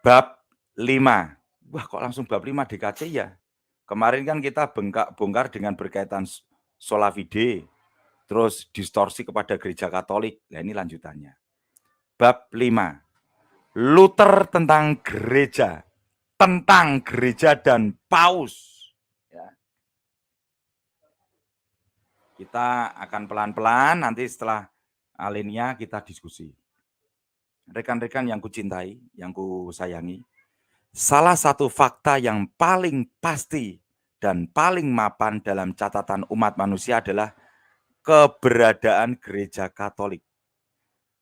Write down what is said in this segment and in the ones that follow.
Bab 5. Wah, kok langsung bab 5 DKC ya? Kemarin kan kita bongkar dengan berkaitan sola fide, terus distorsi kepada gereja Katolik. Nah, ini lanjutannya. Bab 5. Luther tentang gereja dan paus. Ya. Kita akan pelan-pelan nanti setelah alinea kita diskusi. Rekan-rekan yang kucintai, yang kusayangi, salah satu fakta yang paling pasti dan paling mapan dalam catatan umat manusia adalah keberadaan gereja Katolik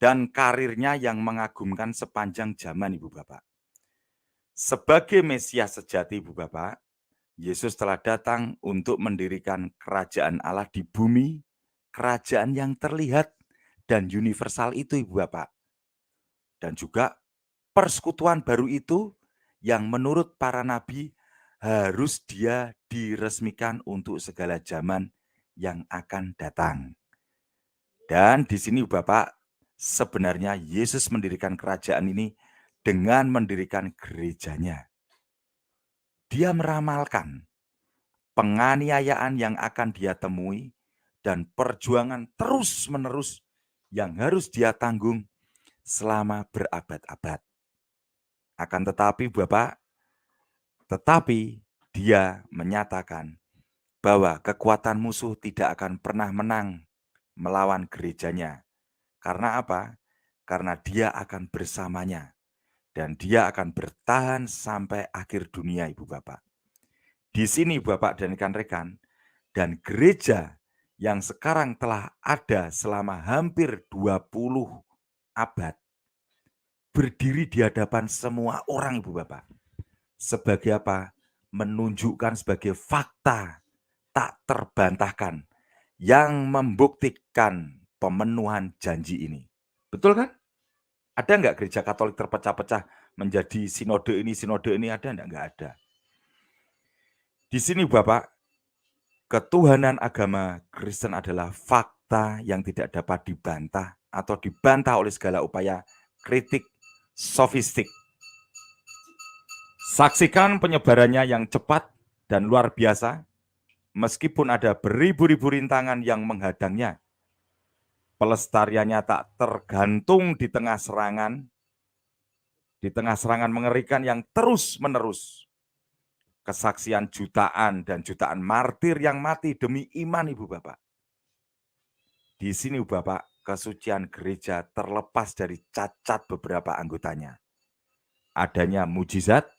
dan karirnya yang mengagumkan sepanjang zaman, Ibu Bapak. Sebagai Mesias sejati, Ibu Bapak, Yesus telah datang untuk mendirikan kerajaan Allah di bumi, kerajaan yang terlihat dan universal itu, Ibu Bapak. Dan juga persekutuan baru itu yang menurut para nabi harus dia diresmikan untuk segala zaman yang akan datang. Dan di sini Bapak, sebenarnya Yesus mendirikan kerajaan ini dengan mendirikan gerejanya. Dia meramalkan penganiayaan yang akan dia temui dan perjuangan terus-menerus yang harus dia tanggung selama berabad-abad. Akan tetapi Bapak, dia menyatakan bahwa kekuatan musuh tidak akan pernah menang melawan gerejanya. Karena apa? Karena dia akan bersamanya. Dan dia akan bertahan sampai akhir dunia, Ibu Bapak. Di sini Bapak dan rekan-rekan, dan gereja yang sekarang telah ada selama hampir 20 abad, berdiri di hadapan semua orang, Ibu Bapak. Sebagai apa? Menunjukkan sebagai fakta tak terbantahkan yang membuktikan pemenuhan janji ini. Betul kan? Ada nggak gereja Katolik terpecah-pecah menjadi sinode ini, ada enggak? Nggak ada. Di sini Bapak, ketuhanan agama Kristen adalah fakta yang tidak dapat dibantah atau dibantah oleh segala upaya kritik sofistik. Saksikan penyebarannya yang cepat dan luar biasa, meskipun ada beribu-ribu rintangan yang menghadangnya. Pelestariannya tak tergantung di tengah serangan mengerikan yang terus-menerus. Kesaksian jutaan dan jutaan martir yang mati demi iman, Ibu Bapak. Di sini, Ibu Bapak, kesucian gereja terlepas dari cacat beberapa anggotanya. Adanya mujizat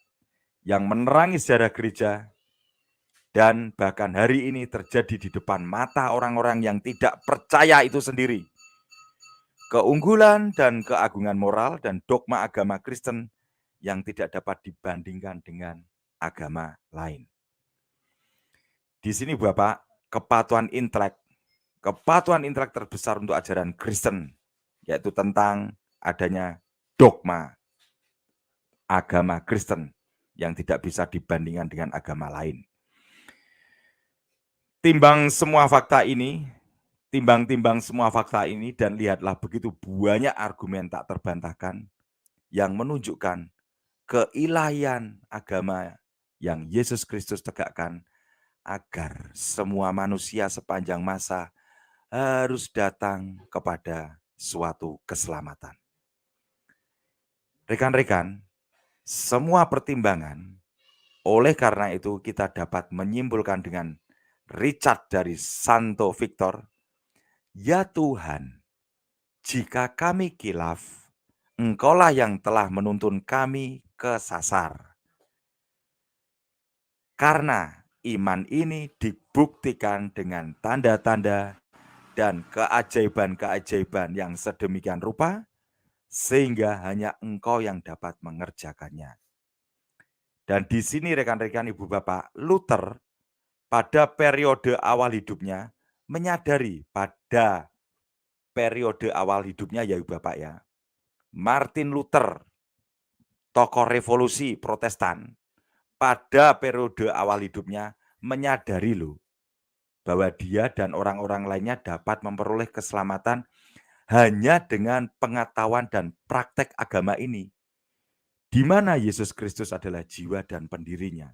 yang menerangi sejarah gereja, dan bahkan hari ini terjadi di depan mata orang-orang yang tidak percaya itu sendiri. Keunggulan dan keagungan moral dan dogma agama Kristen yang tidak dapat dibandingkan dengan agama lain. Di sini Bapak, kepatuhan intelek terbesar untuk ajaran Kristen, yaitu tentang adanya dogma agama Kristen yang tidak bisa dibandingkan dengan agama lain. Timbang semua fakta ini dan lihatlah begitu banyak argumen tak terbantahkan yang menunjukkan keilahian agama yang Yesus Kristus tegakkan agar semua manusia sepanjang masa harus datang kepada suatu keselamatan. Rekan-rekan, semua pertimbangan, oleh karena itu kita dapat menyimpulkan dengan Richard dari Santo Victor, ya Tuhan, jika kami kilaf, Engkaulah yang telah menuntun kami kesasar. Karena iman ini dibuktikan dengan tanda-tanda dan keajaiban-keajaiban yang sedemikian rupa, sehingga hanya Engkau yang dapat mengerjakannya. Dan di sini rekan-rekan Ibu Bapak, Luther pada periode awal hidupnya menyadari ya Ibu Bapak ya, Martin Luther, tokoh revolusi Protestan, pada periode awal hidupnya menyadari bahwa dia dan orang-orang lainnya dapat memperoleh keselamatan hanya dengan pengetahuan dan praktek agama ini. di mana Yesus Kristus adalah jiwa dan pendirinya.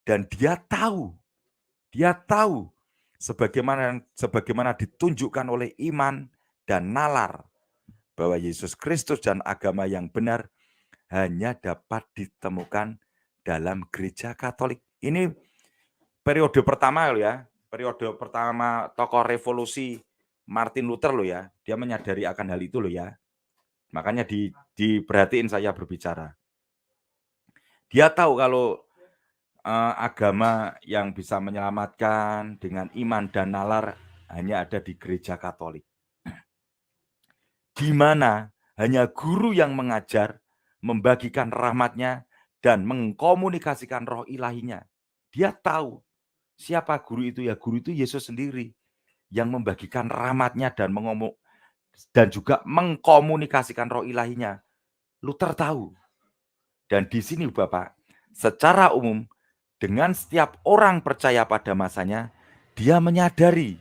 Dan dia tahu sebagaimana ditunjukkan oleh iman dan nalar bahwa Yesus Kristus dan agama yang benar hanya dapat ditemukan dalam gereja Katolik. Ini periode pertama loh ya, periode pertama tokoh revolusi Martin Luther loh ya, dia menyadari akan hal itu loh ya. Makanya diperhatiin saya berbicara. Dia tahu kalau agama yang bisa menyelamatkan dengan iman dan nalar hanya ada di gereja Katolik. Di mana hanya guru yang mengajar, membagikan rahmatnya, dan mengkomunikasikan roh ilahinya. Dia tahu siapa guru itu ya, guru itu Yesus sendiri yang membagikan rahmatnya dan juga mengkomunikasikan roh ilahinya. Luther tahu. Dan di sini Bapak, secara umum dengan setiap orang percaya pada masanya, dia menyadari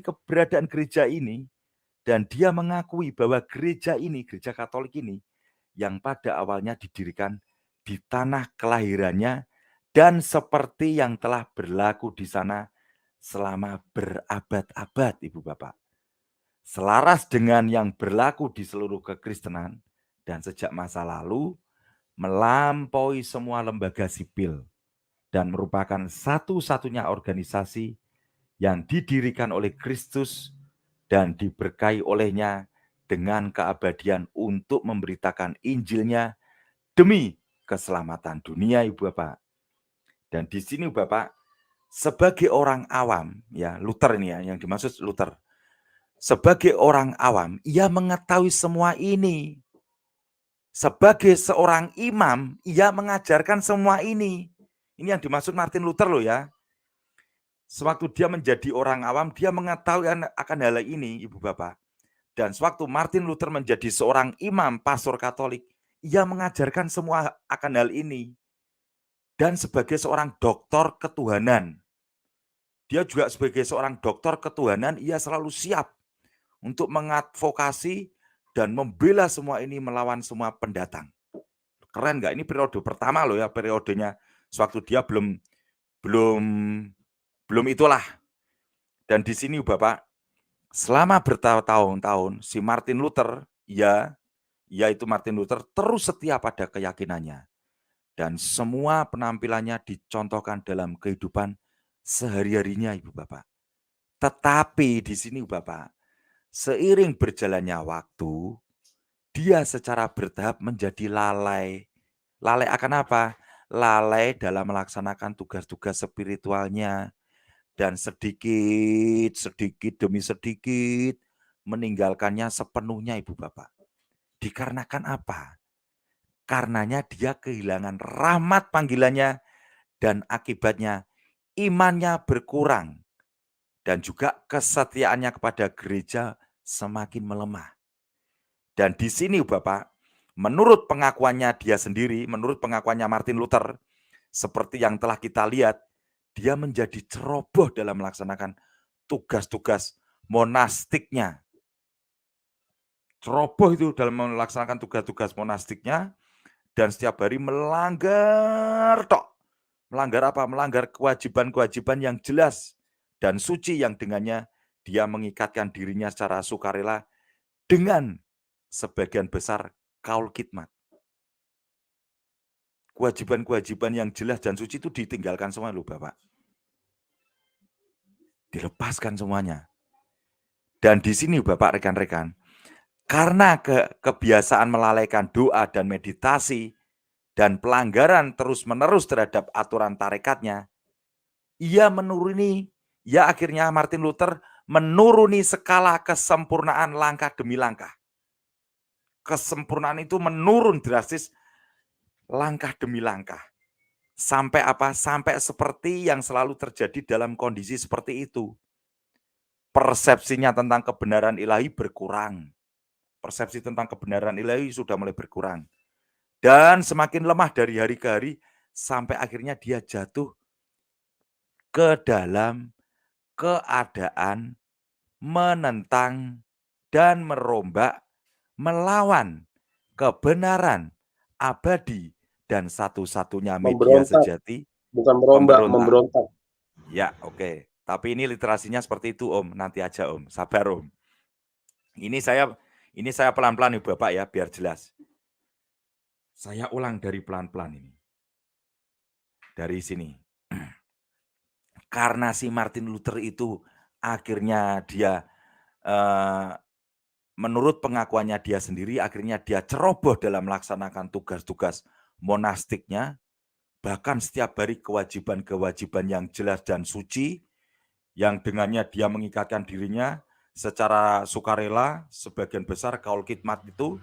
keberadaan gereja ini dan dia mengakui bahwa gereja ini, gereja Katolik ini yang pada awalnya didirikan di tanah kelahirannya dan seperti yang telah berlaku di sana selama berabad-abad, Ibu Bapak. Selaras dengan yang berlaku di seluruh kekristenan dan sejak masa lalu, melampaui semua lembaga sipil dan merupakan satu-satunya organisasi yang didirikan oleh Kristus dan diberkahi olehnya dengan keabadian untuk memberitakan Injilnya demi keselamatan dunia, Ibu Bapak. Dan di sini Bapak, sebagai orang awam, ya Luther ini ya, yang dimaksud Luther. Sebagai orang awam, ia mengetahui semua ini. Sebagai seorang imam, ia mengajarkan semua ini. Ini yang dimaksud Martin Luther loh ya. Sewaktu dia menjadi orang awam, dia mengetahui akan hal ini, Ibu Bapak. Dan sewaktu Martin Luther menjadi seorang imam, pastor Katolik, ia mengajarkan semua akan hal ini. Dan sebagai seorang doktor ketuhanan, dia juga sebagai seorang doktor ketuhanan, ia selalu siap untuk mengadvokasi dan membela semua ini melawan semua pendatang. Keren nggak? Ini periode pertama loh ya, periodenya sewaktu dia belum itulah. Dan di sini Bapak, selama bertahun-tahun si Martin Luther, yaitu Martin Luther terus setia pada keyakinannya. Dan semua penampilannya dicontohkan dalam kehidupan sehari-harinya, Ibu Bapak. Tetapi di sini Bapak, seiring berjalannya waktu, dia secara bertahap menjadi lalai. Lalai akan apa? Lalai dalam melaksanakan tugas-tugas spiritualnya. Dan sedikit demi sedikit meninggalkannya sepenuhnya, Ibu Bapak. Dikarenakan apa? Karenanya dia kehilangan rahmat panggilannya dan akibatnya imannya berkurang dan juga kesetiaannya kepada gereja semakin melemah. Dan di sini Bapak, menurut pengakuannya dia sendiri, menurut pengakuannya Martin Luther, seperti yang telah kita lihat, dia menjadi ceroboh dalam melaksanakan tugas-tugas monastiknya. Ceroboh itu dalam melaksanakan tugas-tugas monastiknya dan setiap hari melanggar Melanggar apa? Melanggar kewajiban-kewajiban yang jelas dan suci yang dengannya dia mengikatkan dirinya secara sukarela dengan sebagian besar kaul khidmat. Kewajiban-kewajiban yang jelas dan suci itu ditinggalkan semua loh Bapak. Dilepaskan semuanya. Dan di sini Bapak rekan-rekan, karena kebiasaan melalaikan doa dan meditasi dan pelanggaran terus-menerus terhadap aturan tarekatnya, akhirnya Martin Luther menuruni skala kesempurnaan langkah demi langkah. Kesempurnaan itu menurun drastis langkah demi langkah. Sampai apa? Sampai seperti yang selalu terjadi dalam kondisi seperti itu. Persepsinya tentang kebenaran ilahi berkurang. Persepsi tentang kebenaran ilahi sudah mulai berkurang. Dan semakin lemah dari hari ke hari, sampai akhirnya dia jatuh ke dalam keadaan menentang dan merombak, melawan kebenaran abadi dan satu-satunya media Memberontak, sejati. bukan merombak, memberontak. Ya, oke. Tapi ini literasinya seperti itu, Om. Nanti aja, Om. Sabar, Om. Ini saya pelan-pelan nih, Bapak ya, biar jelas. Saya ulang dari pelan-pelan ini. Dari sini. Karena si Martin Luther itu akhirnya dia menurut pengakuannya dia sendiri, akhirnya dia ceroboh dalam melaksanakan tugas-tugas monastiknya, bahkan setiap hari kewajiban-kewajiban yang jelas dan suci, yang dengannya dia mengikatkan dirinya secara sukarela, sebagian besar kaul khidmat itu,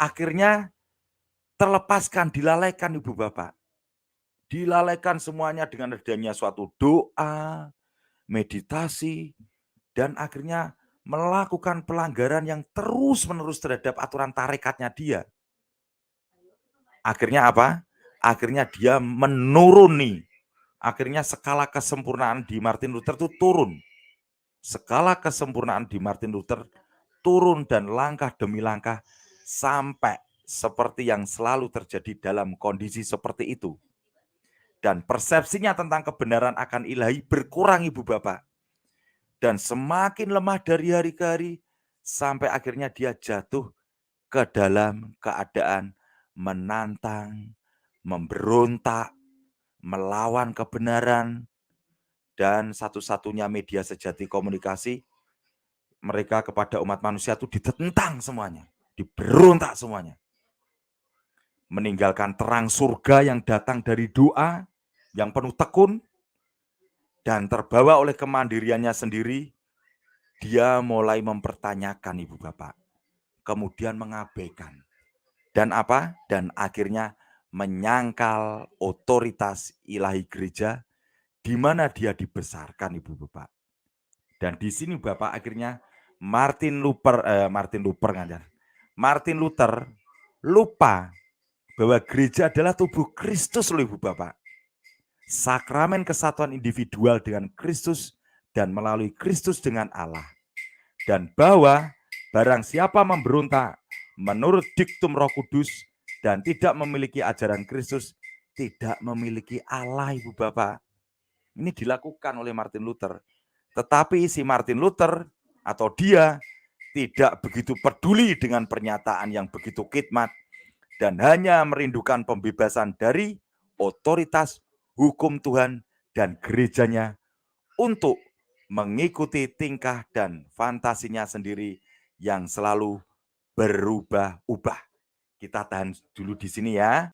akhirnya terlepaskan, dilalaikan Ibu Bapak. Dilalaikan semuanya dengan adanya suatu doa, meditasi, dan akhirnya melakukan pelanggaran yang terus-menerus terhadap aturan tarekatnya dia. Akhirnya apa? Akhirnya dia menuruni. Akhirnya skala kesempurnaan di Martin Luther itu turun. Skala kesempurnaan di Martin Luther turun dan langkah demi langkah sampai seperti yang selalu terjadi dalam kondisi seperti itu. Dan persepsinya tentang kebenaran akan ilahi berkurang Ibu Bapak. Dan semakin lemah dari hari ke hari, sampai akhirnya dia jatuh ke dalam keadaan menantang, memberontak, melawan kebenaran, dan satu-satunya media sejati komunikasi mereka kepada umat manusia itu ditentang semuanya, diberontak semuanya. Meninggalkan terang surga yang datang dari doa, yang penuh tekun, dan terbawa oleh kemandiriannya sendiri, dia mulai mempertanyakan Ibu Bapak, kemudian mengabaikan. Dan apa? Dan akhirnya menyangkal otoritas ilahi gereja di mana dia dibesarkan Ibu Bapak. Dan di sini Bapak akhirnya Martin Luther lupa bahwa gereja adalah tubuh Kristus loh Ibu Bapak. Sakramen kesatuan individual dengan Kristus dan melalui Kristus dengan Allah. Dan bahwa barang siapa memberontak menurut diktum Roh Kudus dan tidak memiliki ajaran Kristus, tidak memiliki Allah Ibu Bapak. Ini dilakukan oleh Martin Luther. Tetapi si Martin Luther atau dia tidak begitu peduli dengan pernyataan yang begitu khidmat dan hanya merindukan pembebasan dari otoritas hukum Tuhan dan gerejanya untuk mengikuti tingkah dan fantasinya sendiri yang selalu berubah-ubah. Kita tahan dulu di sini ya.